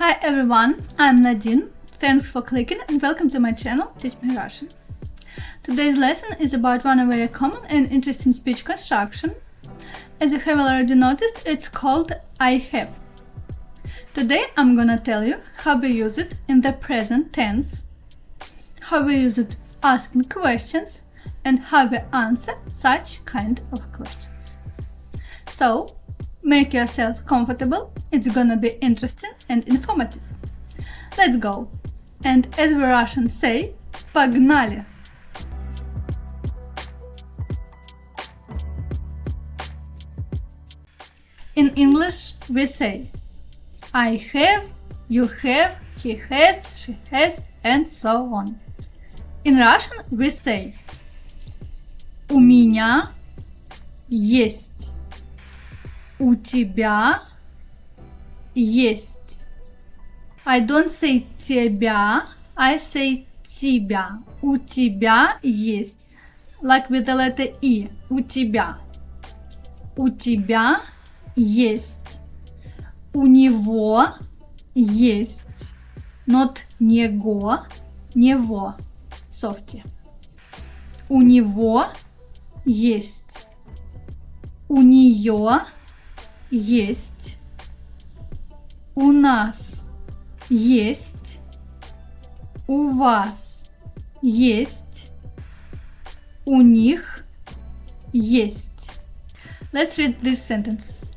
Hi everyone, I'm Nadine. Thanks for clicking and welcome to my channel Teach Me Russian. Today's lesson is about one very common and interesting speech construction. As you have already noticed, it's called I have. Today I'm gonna tell you how we use it in the present tense, how we use it asking questions, and how we answer such kind of questions. So, make yourself comfortable, it's gonna be interesting and informative. Let's go! And as we Russians say, погнали! In English we say I have, you have, he has, she has, and so on. In Russian we say у меня есть, у тебя есть. I don't say тебя, I say тебя. У тебя есть. Like with the letter E. У тебя. У тебя есть. У него есть. Not него, него. Совки. У него есть. У нее есть. У нас есть. У вас есть. У них есть. Let's read these sentences.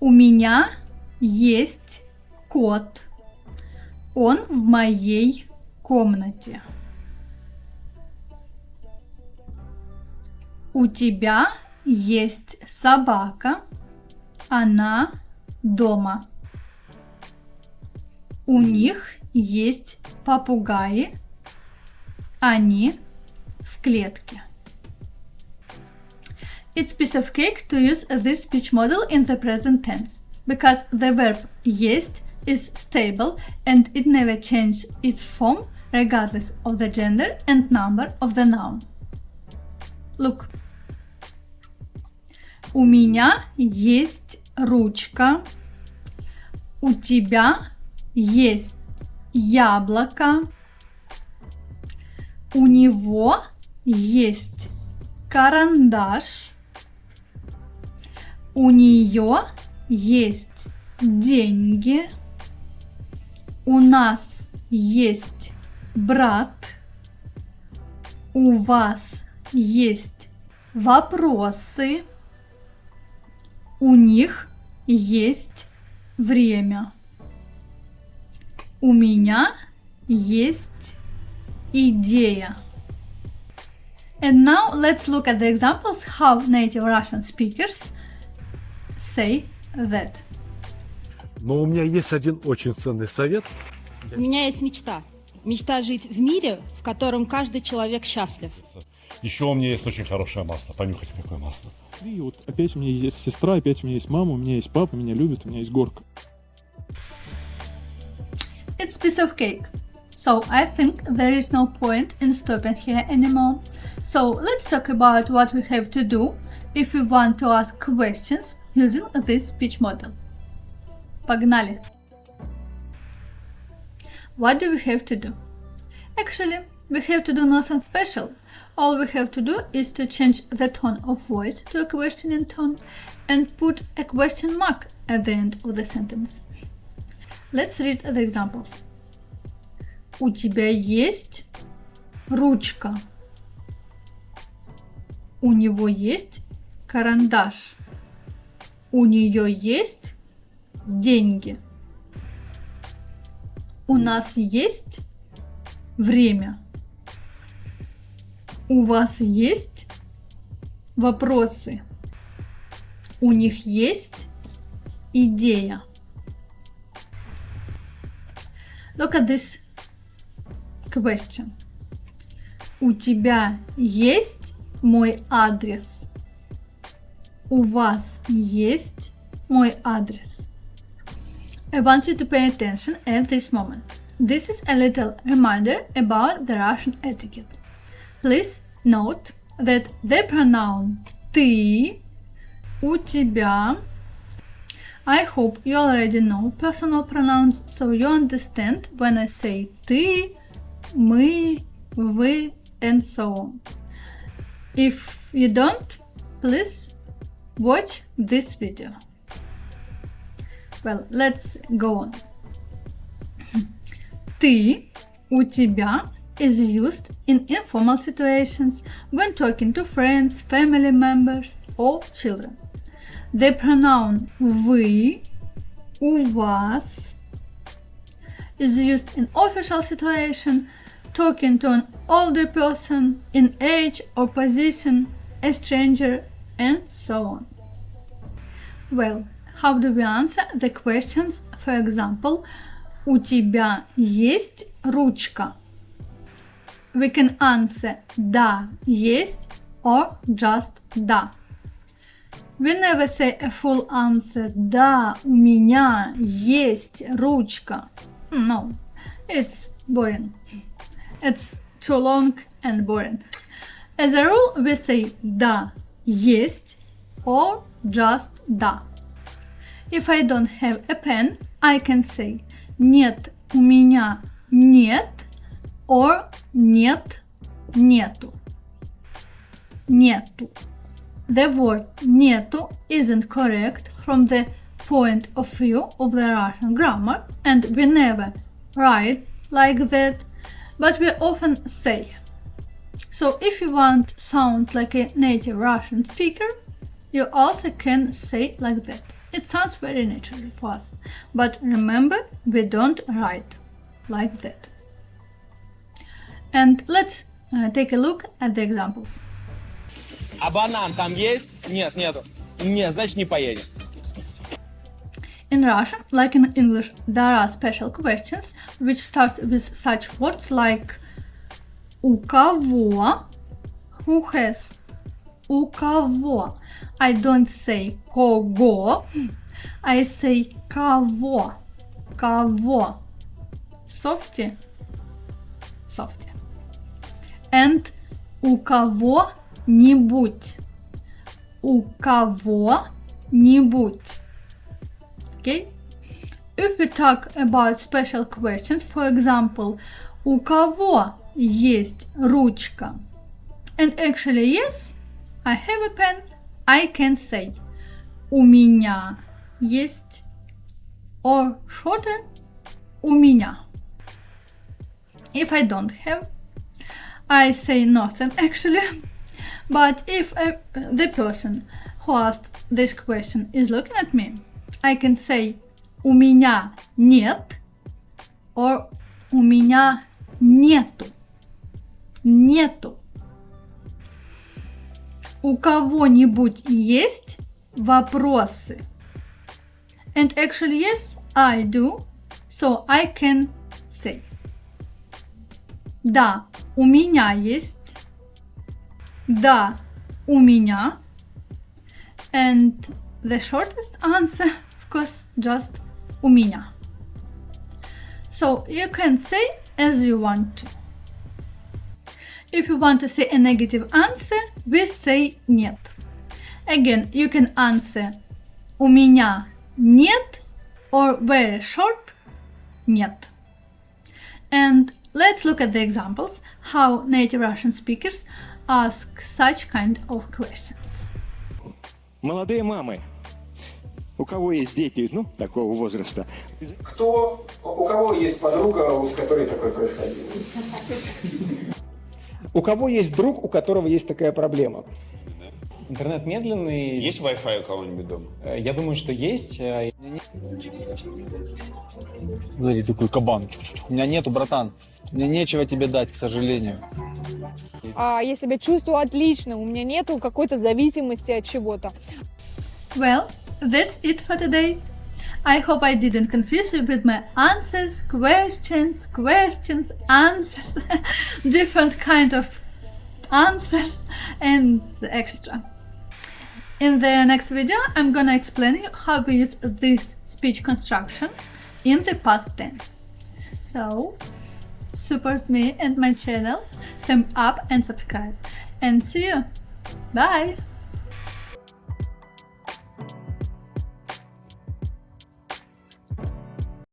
У меня есть кот. Он в моей комнате. У тебя есть собака. Она дома. У них есть попугаи. Они в клетке. It's piece of cake to use this speech model in the present tense, because the verb есть is stable and it never changes its form regardless of the gender and number of the noun. Look. У меня есть ручка. У тебя есть яблоко. У него есть карандаш. У нее есть деньги. У нас есть брат. У вас есть вопросы. У них есть время. У меня есть идея. And now let's look at the examples how native Russian speakers say that. Но у меня есть один очень ценный совет. У меня есть мечта. Мечта жить в мире, в котором каждый человек счастлив. Еще у меня есть очень хорошее масло. Понюхайте, какое масло. И вот опять у меня есть сестра, опять у меня есть мама, у меня есть папа, меня любят, у меня есть горка. It's piece of cake. So I think there is no point in stopping here anymore. So let's talk about what we have to do if we want to ask questions using this speech model. Погнали! What do we have to do? Actually, we have to do nothing special. All we have to do is to change the tone of voice to a questioning tone and put a question mark at the end of the sentence. Let's read the examples. У тебя есть ручка. У него есть карандаш. У нее есть деньги. У нас есть время. У вас есть вопросы. У них есть идея. Look at this question. У тебя есть мой адрес? У вас есть мой адрес? I want you to pay attention at this moment. This is a little reminder about the Russian etiquette. Please note that the pronoun ты, у тебя I hope you already know personal pronouns, so you understand when I say ты, мы, вы, and so on. If you don't, please watch this video. Well, let's go on. Ты, у тебя is used in informal situations when talking to friends, family members, or children. The pronoun вы, у вас is used in official situation, talking to an older person in age or position, a stranger, and so on. Well, how do we answer the questions? For example, у тебя есть ручка? We can answer да, есть or just да. We never say a full answer да, у меня есть ручка. No, it's boring. It's too long and boring. As a rule, we say да, есть or just да. If I don't have a pen, I can say нет, у меня нет or нет, нету. Нету. The word нету isn't correct from the point of view of the Russian grammar, and we never write like that, but we often say. So if you want to sound like a native Russian speaker, you also can say like that. It sounds very natural for us, but remember, we don't write like that. And let's take a look at the examples. А банан там есть? Нет, нету. Нет, значит не поедем. In Russian, like in English, there are special questions which start with such words like у кого, who has, у кого. I don't say кого, I say кого, кого. Softy, softy. And у кого-нибудь, у кого-нибудь. Okay? If we talk about special questions, for example, у кого есть ручка? And actually, yes, I have a pen, I can say у меня есть, or shorter, у меня. If I don't have, I say nothing actually. But if the person who asked this question is looking at me, I can say у меня нет or у меня нету. Нету. У кого-нибудь есть вопросы? And actually, yes, I do. So I can say. Да, у меня есть. Да, у меня. And the shortest answer, of course, just у меня. So you can say as you want to. If you want to say a negative answer, we say нет. Again, you can answer у меня нет or very short нет. And let's look at the examples how native Russian speakers ask such kind of questions. Молодые мамы, у кого есть дети, такого возраста, У кого есть подруга, с которой такое происходило? У кого есть друг, у которого есть такая проблема? Интернет медленный. Есть Wi-Fi у кого-нибудь дома? Я думаю, что есть. Сзади такой кабан. У меня нету, братан. Мне нечего тебе дать, к сожалению. Я себя чувствую отлично. У меня нету какой-то зависимости от чего-то. Well, that's it for today. I hope I didn't confuse you with my answers, questions, answers, different kind of answers and extra. In the next video, I'm gonna explain you how we use this speech construction in the past tense. So, support me and my channel, thumb up and subscribe. And see you. Bye!